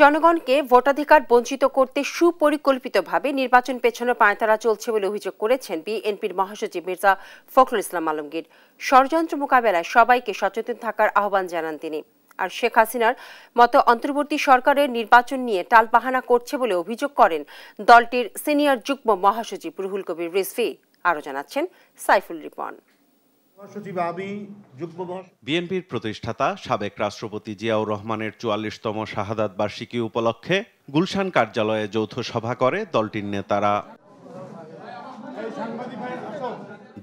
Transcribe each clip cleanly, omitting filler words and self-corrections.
জনগণকে ভোটাধিকার বঞ্চিত করতে সুপরিকল্পিতভাবে নির্বাচন পেছানোর পাঁয়তারা চলছে বলে অভিযোগ করেছেন বিএনপির মহাসচিব মির্জা ফখরুল ইসলাম আলমগীর। ষড়যন্ত্র মোকাবেলায় সবাইকে সচেতন থাকার আহ্বান জানান তিনি। আর শেখ হাসিনার মতো অন্তর্বর্তী সরকারের নির্বাচন নিয়ে টালবাহানা করছে বলে অভিযোগ করেন দলটির সিনিয়র যুগ্ম মহাসচিব রুহুল কবির রিজভী। আরও জানাচ্ছেন সাইফুল রিপন। বিএনপির প্রতিষ্ঠাতা সাবেক রাষ্ট্রপতি জিয়াউর রহমানের ৪৪তম শাহাদাত বার্ষিকী উপলক্ষে গুলশান কার্যালয়ে যৌথ সভা করে দলটির নেতারা।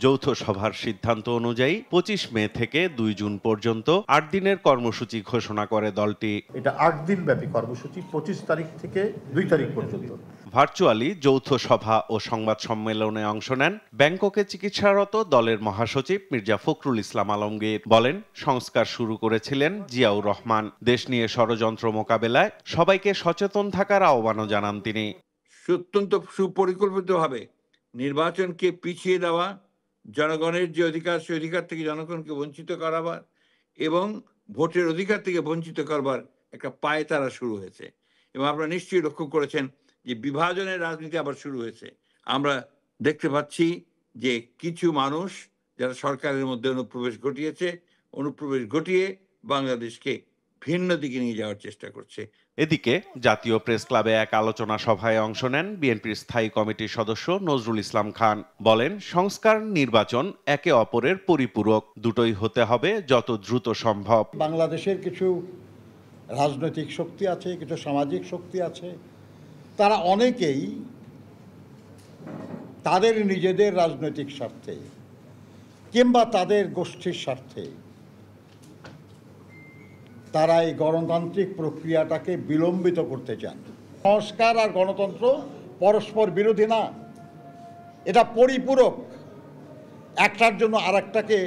যৌথ সভার সিদ্ধান্ত অনুযায়ী ২৫ মে থেকে ২ জুন পর্যন্ত ৮ দিনের কর্মসূচি ঘোষণা করে দলটি। এটা ৮ দিন ব্যাপী কর্মসূচি ২৫ তারিখ থেকে ২ তারিখ পর্যন্ত। ভার্চুয়ালি যৌথ সভা ও সংবাদ সম্মেলনে অংশ নেন ব্যাংককে চিকিৎসারত দলের মহাসচিব মির্জা ফখরুল ইসলাম আলমগীর। বলেন, সংস্কার শুরু করেছিলেন জিয়াউর রহমান। দেশ নিয়ে ষড়যন্ত্র মোকাবেলায় সবাইকে সচেতন থাকার আহ্বানও জানান তিনি। অত্যন্ত সুপরিকল্পিতভাবে নির্বাচনকে পিছিয়ে দেওয়া, জনগণের যে অধিকার সে অধিকার থেকে জনগণকে বঞ্চিত করাবার এবং ভোটের অধিকার থেকে বঞ্চিত করবার একটা পায়তারা শুরু হয়েছে। এবং আপনারা নিশ্চয়ই লক্ষ্য করেছেন যে বিভাজনের রাজনীতি আবার শুরু হয়েছে। আমরা দেখতে পাচ্ছি যে কিছু মানুষ যারা সরকারের মধ্যে অনুপ্রবেশ ঘটিয়ে বাংলাদেশকে ভিন্ন দিকে নিয়ে যাওয়ার চেষ্টা করছে। এদিকে জাতীয় প্রেস ক্লাবে এক আলোচনা সভায় অংশ নেন বিএনপির স্থায়ী কমিটির সদস্য নজরুল ইসলাম খান। বলেন, সংস্কার নির্বাচন একে অপরের পরিপূরক, দুটোই হতে হবে যত দ্রুত সম্ভব। বাংলাদেশের কিছু রাজনৈতিক শক্তি আছে, কিছু সামাজিক শক্তি আছে, তারা অনেকেই তাদের নিজেদের রাজনৈতিক স্বার্থে কিংবা তাদের গোষ্ঠীর স্বার্থে তারা এই গণতান্ত্রিক প্রক্রিয়াটাকে বিলম্বিত করতে চান। সংস্কার আর গণতন্ত্র পরস্পর বিরোধী না, এটা পরিপূরক। একটার জন্য আরেকটাকে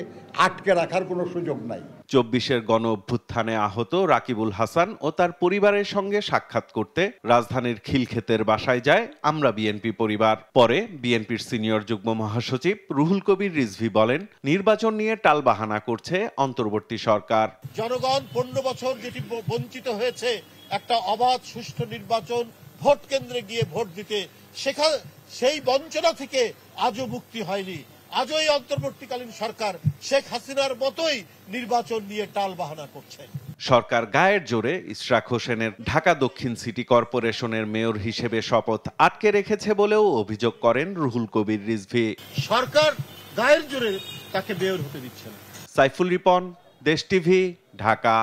আটকে রাখার কোনো সুযোগ নাই। ২৪-এর গণ অভ্যুত্থানে আহত রাকিবুল হাসান ও তার পরিবারের সঙ্গে সাক্ষাৎ করতে রাজধানীর খিলক্ষেতের বাসায় যায় আমরা বিএনপি পরিবার। পরে বিএনপির সিনিয়র যুগ্ম মহাসচিব রুহুল কবির রিজভী বলেন, নির্বাচন নিয়ে টালবাহানা করছে অন্তর্বর্তী সরকার। জনগণ ১৫ বছর যেটি বঞ্চিত হয়েছে একটা অবাধ সুষ্ঠু নির্বাচন, ভোট কেন্দ্রে গিয়ে ভোট দিতে, সেই বঞ্চনা থেকে আজও মুক্তি হয়নি। আজও এই অন্তর্বর্তীকালীন সরকার শেখ হাসিনার মতোই নির্বাচন নিয়ে টালবাহানা করছে। সরকার গায়ের জোরে ইশরাক হোসেনের ঢাকা দক্ষিণ সিটি কর্পোরেশনের মেয়র হিসেবে শপথ আটকে রেখেছে বলেও অভিযোগ করেন রুহুল কবির রিজভী। সরকার গায়ের জোরে তাকে মেয়র হতে দিচ্ছে না। সাইফুল রিপন, দেশ টিভি, ঢাকা।